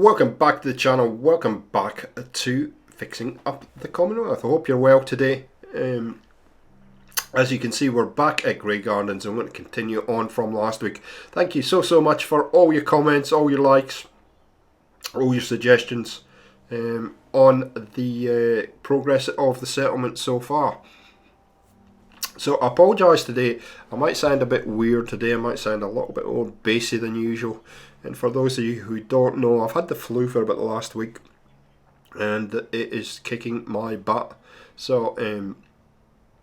Welcome back to the channel, welcome back to Fixing Up the Commonwealth. I hope you're well today. As you can see, we're back at Grey Gardens. I'm going to continue on from last week. Thank you so much for all your comments, all your likes, all your suggestions on the progress of the settlement so far. So I apologise today, I might sound a bit weird today, I might sound a little bit more bassy than usual. And for those of you who don't know, I've had the flu for about the last week and it is kicking my butt. So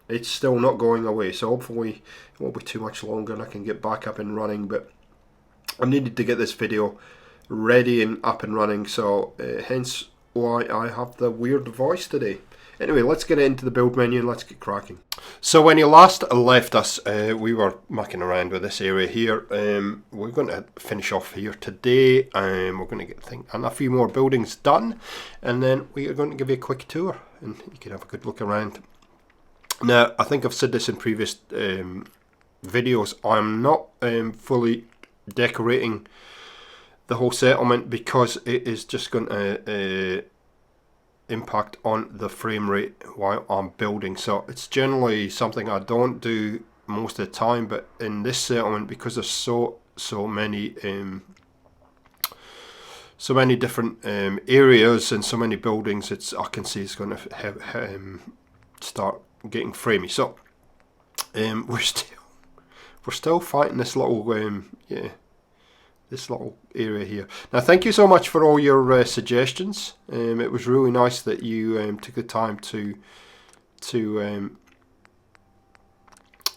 it's still not going away, so hopefully it won't be too much longer and I can get back up and running. But I needed to get this video ready and up and running, so hence why I have the weird voice today. Anyway, let's get into the build menu and let's get cracking. So when you last left us, we were mucking around with this area here. We're going to finish off here today. We're going to get a few more buildings done, and then we are going to give you a quick tour and you can have a good look around. Now, I think I've said this in previous videos, I'm not fully decorating the whole settlement because it is just going to impact on the frame rate while I'm building. So it's generally something I don't do most of the time, but in this settlement, because there's so many different areas and so many buildings, I can see it's going to start getting framey. So we're still fighting this little this little area here. Now, thank you so much for all your suggestions. It was really nice that you took the time to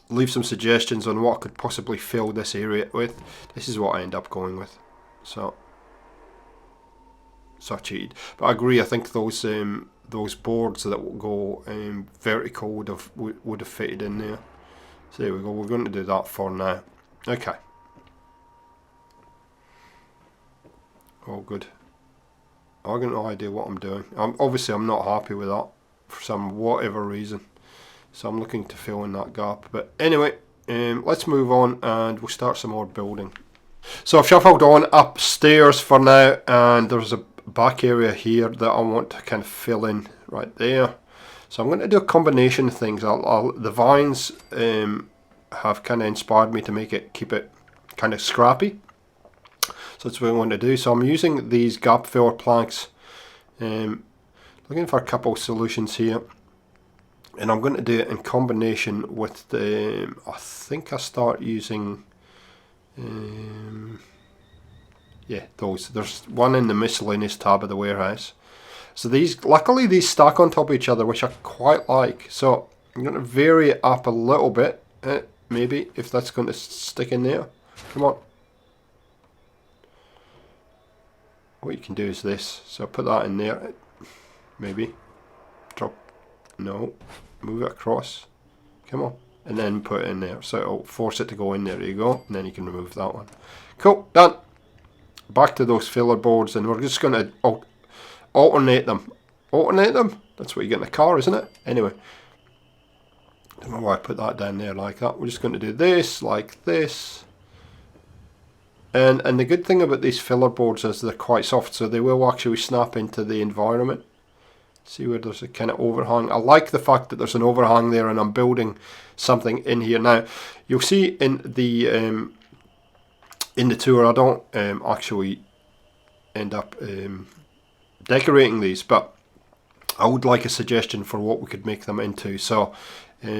leave some suggestions on what I could possibly fill this area with. This is what I end up going with. So I cheated, but I agree. I think those boards that will go vertical would have fitted in there. So there we go. We're going to do that for now. Okay. Oh, good. I've got no idea what I'm doing. Obviously I'm not happy with that for whatever reason. So I'm looking to fill in that gap. But anyway, let's move on and we'll start some more building. So I've shuffled on upstairs for now, and there's a back area here that I want to kind of fill in right there. So I'm going to do a combination of things. The vines have kind of inspired me to keep it kind of scrappy. So that's what I want to do. So I'm using these gap filler planks, looking for a couple of solutions here, and I'm going to do it in combination with the, I think I start using, those. There's one in the miscellaneous tab of the warehouse. So luckily these stack on top of each other, which I quite like. So I'm going to vary it up a little bit, maybe, if that's going to stick in there. Come on. What you can do is this. So put that in there, maybe. Drop, no, move it across. Come on, and then put it in there. So it'll force it to go in there. There you go, and then you can remove that one. Cool, done. Back to those filler boards, and we're just going to alternate them. Alternate them? That's what you get in a car, isn't it? Anyway, I don't know why I put that down there like that. We're just going to do this, like this. And the good thing about these filler boards is they're quite soft, so they will actually snap into the environment. See where there's a kind of overhang. I like the fact that there's an overhang there and I'm building something in here. Now, you'll see in the tour, I don't actually end up decorating these, but I would like a suggestion for what we could make them into. So if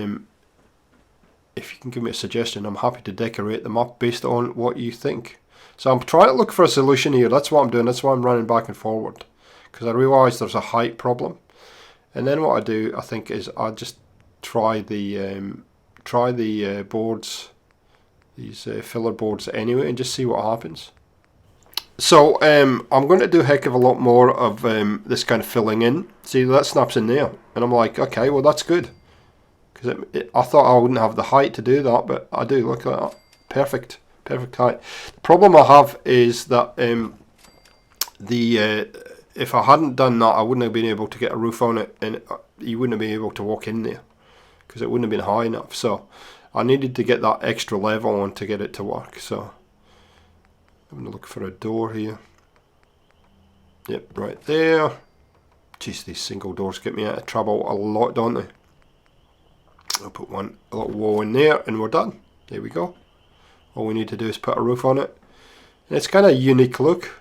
you can give me a suggestion, I'm happy to decorate them up based on what you think. So I'm trying to look for a solution here. That's what I'm doing. That's why I'm running back and forward, because I realise there's a height problem. And then what I do, I think, is I just try the boards, these filler boards anyway, and just see what happens. So I'm going to do a heck of a lot more of this kind of filling in. See, that snaps in there, and I'm like, okay, well that's good, because I thought I wouldn't have the height to do that, but I do. Look at that, perfect height. The problem I have is that if I hadn't done that, I wouldn't have been able to get a roof on it, and you wouldn't have been able to walk in there because it wouldn't have been high enough. So I needed to get that extra level on to get it to work. So I'm going to look for a door here. Yep, right there. Jeez, these single doors get me out of trouble a lot, don't they? I'll put a little wall in there and we're done. There we go. All we need to do is put a roof on it. And it's kind of a unique look.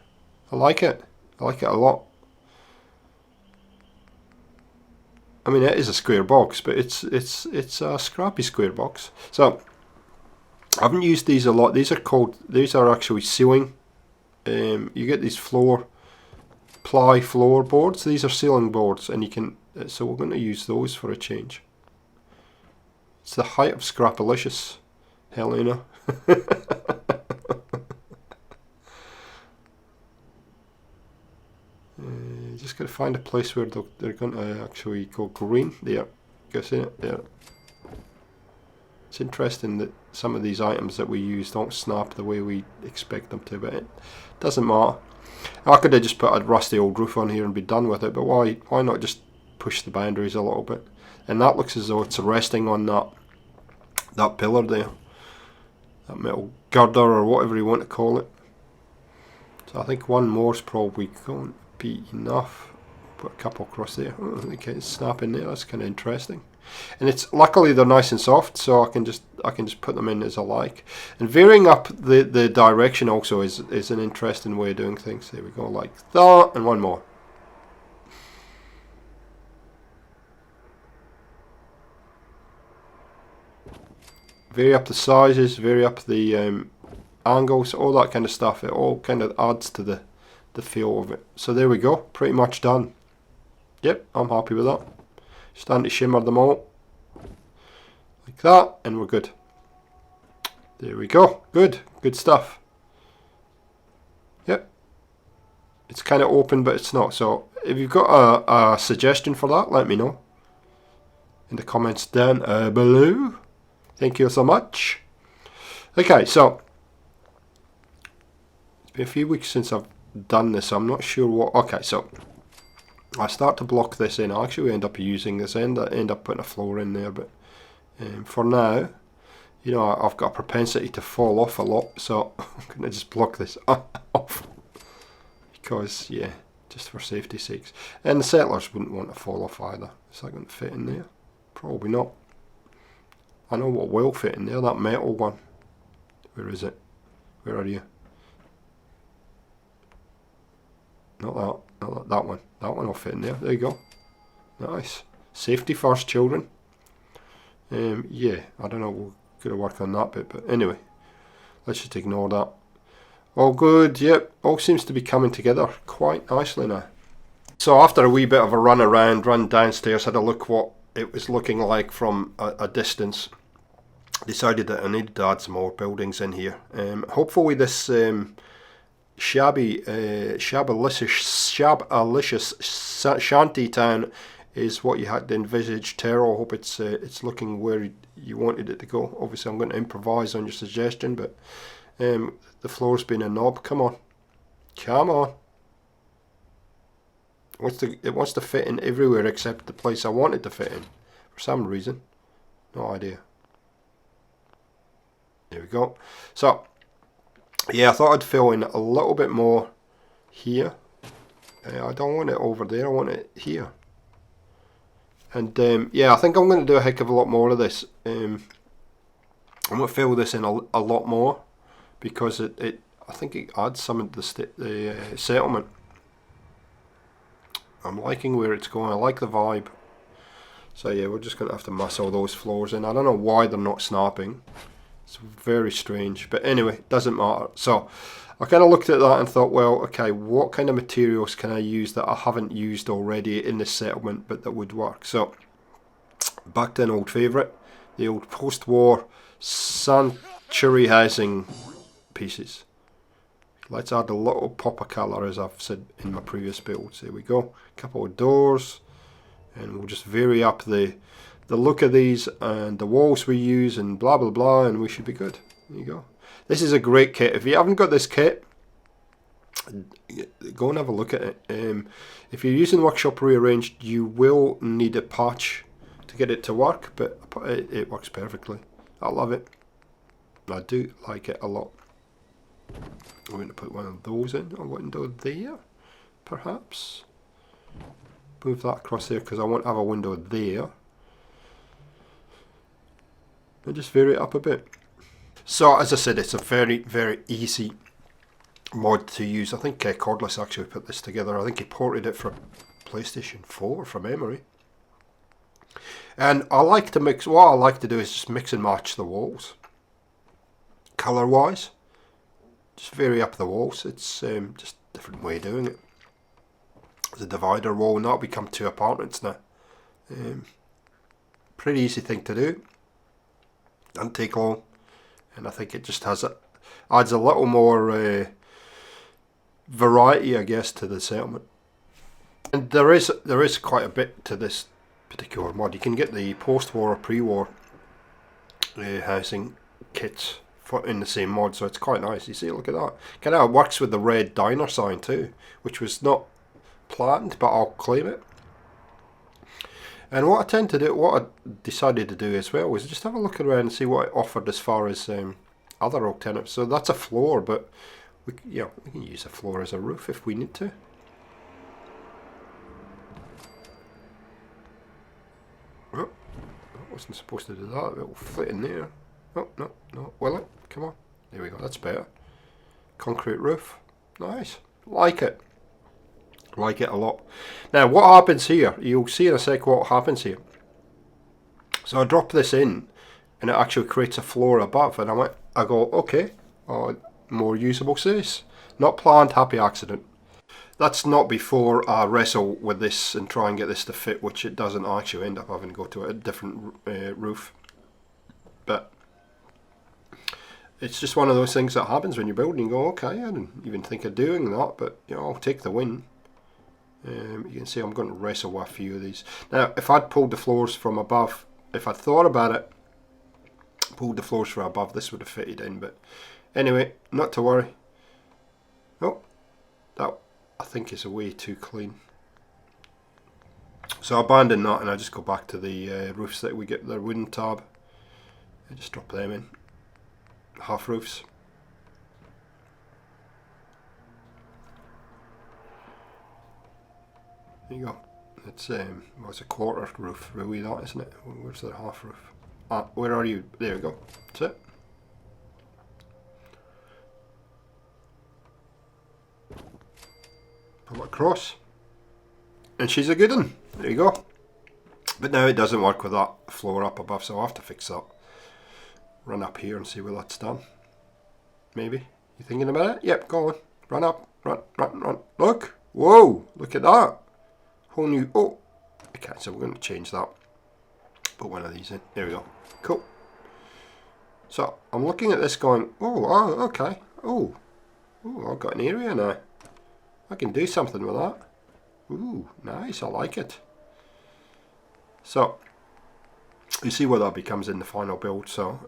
I like it. I like it a lot. I mean, it is a square box, but it's a scrappy square box. So I haven't used these a lot. These are actually ceiling. You get these ply floorboards. These are ceiling boards, and you can. So we're going to use those for a change. It's the height of Scrapalicious, Helena. Just got to find a place where they're going to actually go green. There, go see it there. It's interesting that some of these items that we use don't snap the way we expect them to, but it doesn't matter. I could have just put a rusty old roof on here and be done with it, but why not just push the boundaries a little bit? And that looks as though it's resting on that pillar there, that metal girder or whatever you want to call it. So I think one more is probably going to be enough. Put a couple across there. Oh, I think it's snapping there. That's kind of interesting. And it's luckily they're nice and soft, so I can just put them in as I like. And varying up the direction also is an interesting way of doing things. There we go, like that, and one more. Vary up the sizes, vary up the angles, all that kind of stuff. It all kind of adds to the feel of it. So there we go, pretty much done. Yep, I'm happy with that. Starting to shimmer them all like that, and we're good. There we go. Good stuff. Yep, it's kind of open, but it's not. So if you've got a suggestion for that, let me know in the comments down below. Thank you so much. Okay, so it's been a few weeks since I've done this. I'm not sure what. Okay, so I start to block this in. I actually end up using this end. I end up putting a floor in there, but for now, you know, I've got a propensity to fall off a lot, so I'm going to just block this off. Because, yeah, just for safety's sakes. And the settlers wouldn't want to fall off either. Is that going to fit in there? Probably not. I know what will fit in there, that metal one. Where is it? Where are you? Not that one. That one will fit in there. There you go. Nice. Safety first, children. Yeah, I don't know. We'll gotta work on that bit, but anyway, let's just ignore that. All good. Yep. All seems to be coming together quite nicely now. So after a wee bit of a run downstairs, had a look what it was looking like from a distance. Decided that I needed to add some more buildings in here. Hopefully this shabalicious shanty town is what you had envisaged, Terrell. I hope it's looking where you wanted it to go. Obviously I'm going to improvise on your suggestion, but the floor's been a knob. Come on. It wants to fit in everywhere except the place I want it to fit in for some reason. No idea. There we go. So yeah, I thought I'd fill in a little bit more here. I don't want it over there, I want it here. And yeah, I think I'm going to do a heck of a lot more of this. I'm going to fill this in a lot more because I think it adds some of the settlement. I'm liking where it's going. I like the vibe. So yeah, we're just going to have to muscle those floors in. I don't know why they're not snapping. It's very strange, but anyway, doesn't matter. So I kind of looked at that and thought, well, okay, what kind of materials can I use that I haven't used already in this settlement but that would work? So back to an old favourite, the old post-war sanctuary housing pieces. Let's add a little pop of colour, as I've said in my previous builds. There we go, a couple of doors, and we'll just vary up the look of these and the walls we use and blah blah blah, and we should be good. There you go. This is a great kit. If you haven't got this kit, go and have a look at it. If you're using Workshop Rearranged, you will need a patch to get it to work, but it works perfectly. I love it. I do like it a lot. I'm going to put one of those in, a window there. perhaps. Move that across there because I won't have a window there. And just vary it up a bit. So as I said, it's a very, very easy mod to use. I think Cordless actually put this together. I think he ported it from PlayStation 4 from memory. And I like to mix, what I like to do is just mix and match the walls. Colour wise. Just vary up the walls. It's just a different way of doing it. The divider wall, and that'll become 2 apartments now. Pretty easy thing to do. Doesn't take long. And I think it just adds a little more variety, I guess, to the settlement. And there is quite a bit to this particular mod. You can get the post-war or pre-war housing kits in the same mod, so it's quite nice. You see, look at that. Kind of works with the red diner sign too, which was not planned, but I'll claim it. And what I tend to do, what I decided to do as well, was just have a look around and see what it offered as far as other alternatives. So that's a floor, but we can use a floor as a roof if we need to. Oh, I wasn't supposed to do that. It will fit in there. Oh, no, will it? Come on. There we go, that's better. Concrete roof. Nice. Like it. Like it a lot. Now, what happens here, you'll see in a sec what happens here. So I drop this in, and it actually creates a floor above, and I go, okay, more usable space. Not planned, happy accident. That's not before I wrestle with this and try and get this to fit, which it doesn't. I actually end up having to go to a different roof. But it's just one of those things that happens when you're building. You go, okay, I didn't even think of doing that, but I'll take the win. You can see I'm going to wrestle with a few of these. Now, if I'd pulled the floors from above, if I'd thought about it, pulled the floors from above, this would have fitted in. But anyway, not to worry. Oh, that I think is way too clean. So I abandon that and I just go back to the roofs that we get, the wooden tab. I just drop them in. Half roofs. There you go. It's well, it's a quarter roof, really, that, isn't it? Where's the half roof? Ah, where are you? There we go. That's it. Pull it across. And she's a good one. There you go. But now it doesn't work with that floor up above, so I'll have to fix that. Run up here and see where that's done. Maybe. You thinking about it? Yep, go on. Run up. Run. Look. Whoa, look at that. Whole new, oh, okay, so we're going to change that. Put one of these in. There we go. Cool. So I'm looking at this going, oh, okay. Oh, I've got an area now. I can do something with that. Ooh, nice. I like it. So you see where that becomes in the final build. So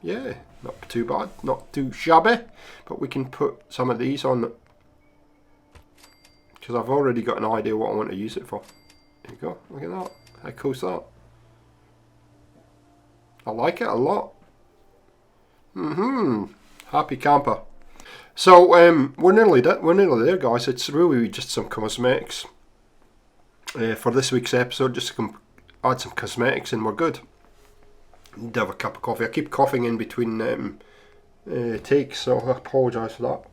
yeah, not too bad, not too shabby. But we can put some of these on, because I've already got an idea what I want to use it for. There you go. Look at that. How cool's that? I like it a lot. Happy camper. So we're nearly there, guys. It's really just some cosmetics for this week's episode. Just to add some cosmetics and we're good. Need to have a cup of coffee. I keep coughing in between takes, so I apologise for that.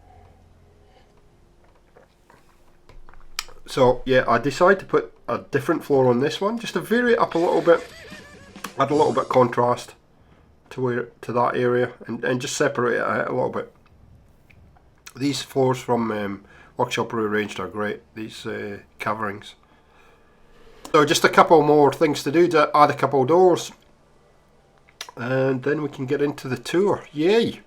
So yeah, I decided to put a different floor on this one, just to vary it up a little bit, add a little bit of contrast to that area, and just separate it out a little bit. These floors from Workshop Rearranged are great, these coverings. So just a couple more things to do, to add a couple of doors, and then we can get into the tour. Yay!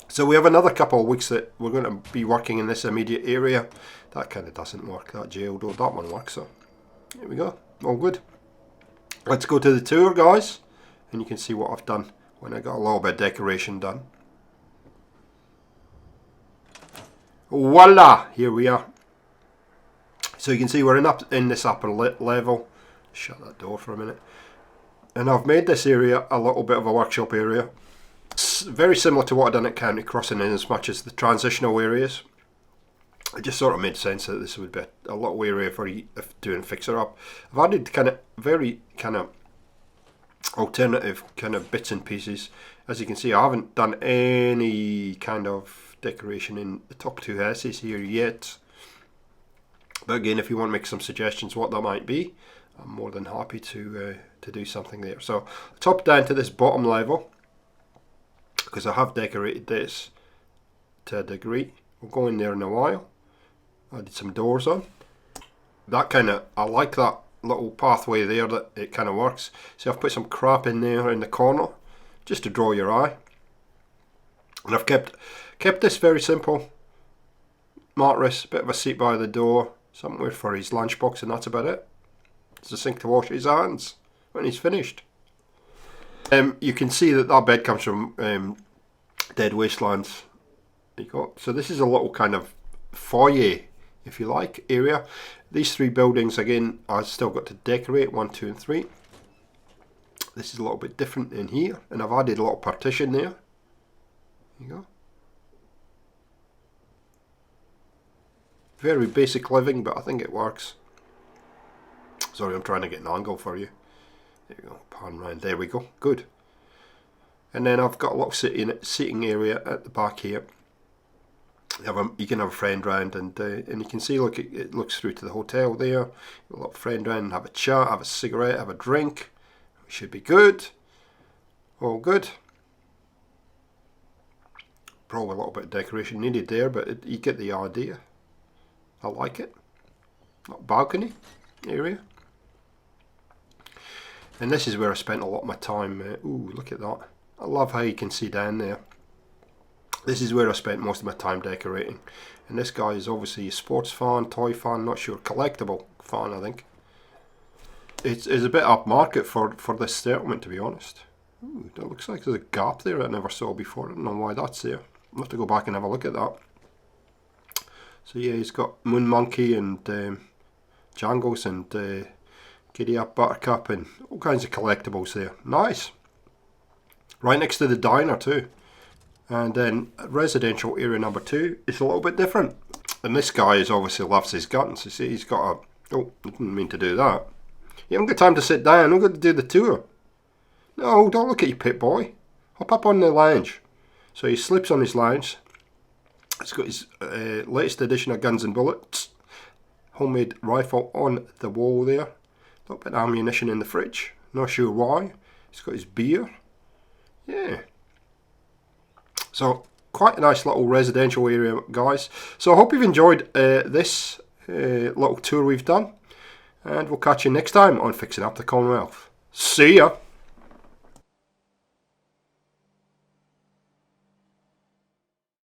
So we have another couple of weeks that we're going to be working in this immediate area. That kind of doesn't work, that jail door. That one works, so here we go. All good. Let's go to the tour, guys. And you can see what I've done when I got a little bit of decoration done. Voila! Here we are. So you can see we're in this upper level. Shut that door for a minute. And I've made this area a little bit of a workshop area. It's very similar to what I've done at County Crossing in as much as the transitional areas. it just sort of made sense that this would be a lot area for doing fixer up. I've added kind of very kind of alternative kind of bits and pieces. As you can see, I haven't done any kind of decoration in the top two houses here yet. But again, if you want to make some suggestions what that might be, I'm more than happy to do something there. So top down to this bottom level, because I have decorated this to a degree. We'll go in there in a while. I did some doors on. That kind of, I like that little pathway there, that it kind of works. So I've put some crap in there in the corner just to draw your eye, and I've kept this very simple. Mattress, bit of a seat by the door, somewhere for his lunchbox, and that's about it. There's a sink to wash his hands when he's finished. You can see that bed comes from Dead Wastelands. There you go. So this is a little kind of foyer, if you like, area. These three buildings, again, I've still got to decorate, 1, 2 and 3. This is a little bit different in here, and I've added a little partition there. There you go. Very basic living, but I think it works. Sorry, I'm trying to get an angle for you. There you go, pan round, there we go, good. And then I've got a little seating area at the back here. You can have a friend round, and you can see, look, it looks through to the hotel there. A little friend round, have a chat, have a cigarette, have a drink. Should be good. All good. Probably a little bit of decoration needed there, but you get the idea. I like it. Not balcony area. And this is where I spent a lot of my time. Ooh, look at that. I love how you can see down there. This is where I spent most of my time decorating. And this guy is obviously a sports fan, toy fan, not sure, collectible fan, I think. It's a bit upmarket for this settlement, to be honest. Ooh, that looks like there's a gap there I never saw before. I don't know why that's there. I'll have to go back and have a look at that. So yeah, he's got Moon Monkey and Jangles and Giddy Up Buttercup and all kinds of collectibles there. Nice. Right next to the diner too. And then residential area number 2 is a little bit different. And this guy is obviously loves his guns. You see, he's got a... Oh, I didn't mean to do that. You haven't got time to sit down. I'm going to do the tour. No, don't look at your pit boy. Hop up on the lounge. So he sleeps on his lounge. It's got his latest edition of Guns and Bullets. Homemade rifle on the wall there. A little bit of ammunition in the fridge. Not sure why. He's got his beer. Yeah. So, quite a nice little residential area, guys. So I hope you've enjoyed this little tour we've done. And we'll catch you next time on Fixing Up the Commonwealth. See ya!